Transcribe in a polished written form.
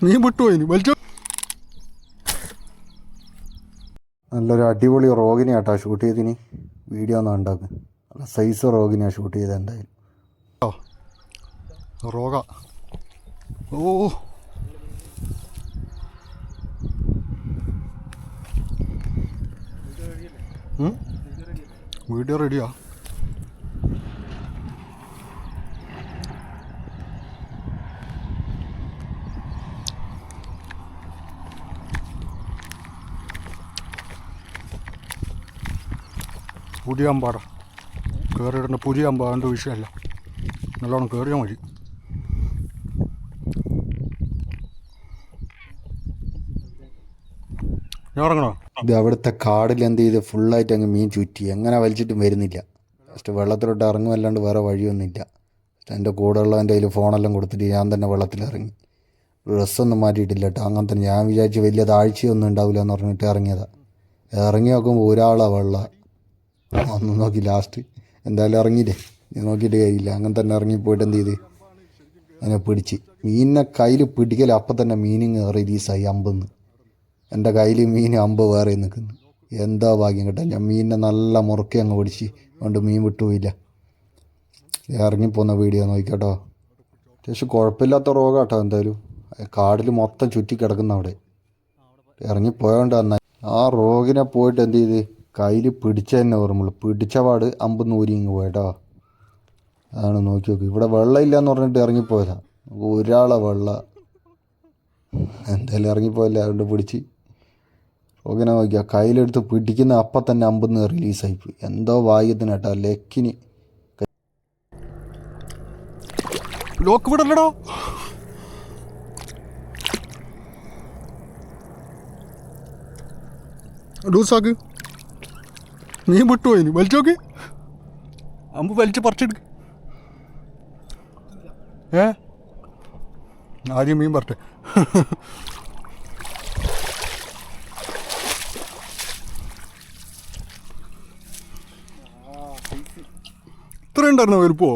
മീൻ വിട്ടുപോയി വലിച്ചോ. നല്ലൊരു അടിപൊളി റോഗിനെയാട്ടോ ഷൂട്ട് ചെയ്തിന്. വീഡിയോ ഒന്നും ഉണ്ടാക്കുക. നല്ല സൈസ് റോഗിനെയാണ് ഷൂട്ട് ചെയ്തത്. എന്തായാലും റോഗ. ഓ വീഡിയോ റെഡിയാ. പുതിയ അമ്പാട കയറിയിടുന്ന പുതിയ അമ്പാണ്ട് വിഷയമല്ല. നല്ലോണം കയറിയാൽ മതി. ഞാൻ ഇറങ്ങണോ? ഇത് അവിടുത്തെ കാടിൽ എന്ത് ചെയ്ത് ഫുള്ളായിട്ട് അങ്ങ് മീൻ ചുറ്റി. എങ്ങനെ വലിച്ചിട്ടും വരുന്നില്ല. ഫസ്റ്റ് വെള്ളത്തിലോട്ട് ഇറങ്ങുമല്ലാണ്ട് വേറെ വഴിയൊന്നുമില്ല. എൻ്റെ കൂടെ ഉള്ളതിൻ്റെ കയ്യിൽ ഫോണെല്ലാം കൊടുത്തിട്ട് ഞാൻ തന്നെ വെള്ളത്തിലിറങ്ങി. ഡ്രസ്സൊന്നും മാറ്റിയിട്ടില്ല കേട്ടോ. അങ്ങനെ തന്നെ ഞാൻ വിചാരിച്ച് വലിയ താഴ്ചയൊന്നും ഉണ്ടാവില്ല എന്ന് പറഞ്ഞിട്ട് ഇറങ്ങിയതാണ്. ഇറങ്ങി നോക്കുമ്പോൾ ഒരാളാ വെള്ളം ഒന്നും നോക്കി. ലാസ്റ്റ് എന്തായാലും ഇറങ്ങിയില്ലേ, നോക്കിയിട്ട് കഴിയില്ല. അങ്ങനെ തന്നെ ഇറങ്ങിപ്പോയിട്ട് എന്ത് ചെയ്ത് അതിനെ പിടിച്ച്. മീനിനെ കയ്യിൽ പിടിക്കൽ അപ്പം തന്നെ മീനിങ് റിലീസായി അമ്പെന്ന്. എൻ്റെ കയ്യിൽ മീൻ അമ്പ് വേറെ നിൽക്കുന്നു. എന്താ ഭാഗ്യം കേട്ടോ. ഞാൻ മീനിനെ നല്ല മുറുക്കി അങ്ങ് പിടിച്ച്. അതുകൊണ്ട് മീൻ വിട്ടുപോയില്ല. ഇറങ്ങിപ്പോകുന്ന വീഡിയോ നോക്കിക്കോട്ടോ. അത്യാവശ്യം കുഴപ്പമില്ലാത്ത രോഗം കേട്ടോ. എന്തായാലും കാടിൽ മൊത്തം ചുറ്റി കിടക്കുന്ന അവിടെ ഇറങ്ങിപ്പോയോണ്ട് നന്നായി. ആ രോഗിനെ പോയിട്ട് എന്ത് ചെയ്ത് കയ്യിൽ പിടിച്ച തന്നെ ഓർമ്മയുള്ളൂ. പിടിച്ച പാട് അമ്പ് നൂരി ഇങ്ങ് പോയിട്ടോ. അതാണ് നോക്കി നോക്കി. ഇവിടെ വെള്ളമില്ല എന്ന് പറഞ്ഞിട്ട് ഇറങ്ങിപ്പോയതാണ്. ഒരാളെ വെള്ളം എന്തായാലും ഇറങ്ങിപ്പോയല്ലേ. അതുകൊണ്ട് പിടിച്ച് രോഗിനെ നോക്കിയാൽ കയ്യിലെടുത്ത് പിടിക്കുന്ന അപ്പം തന്നെ അമ്പെന്ന് റിലീസായിപ്പോയി. എന്തോ ഭാഗ്യത്തിന് കേട്ടോ. ലക്കിന് ലോക്ക് വിടല്ലടോ. ലൂസാക്ക്. മീൻ വിട്ടുപോയിന്. വലിച്ചോക്ക്. അമ്പ് വലിച്ച് പറിച്ചെടുക്ക്. ആദ്യം മീൻ പറട്ടെ. ഇത്ര ഉണ്ടായിരുന്നോ വലുപ്പോ?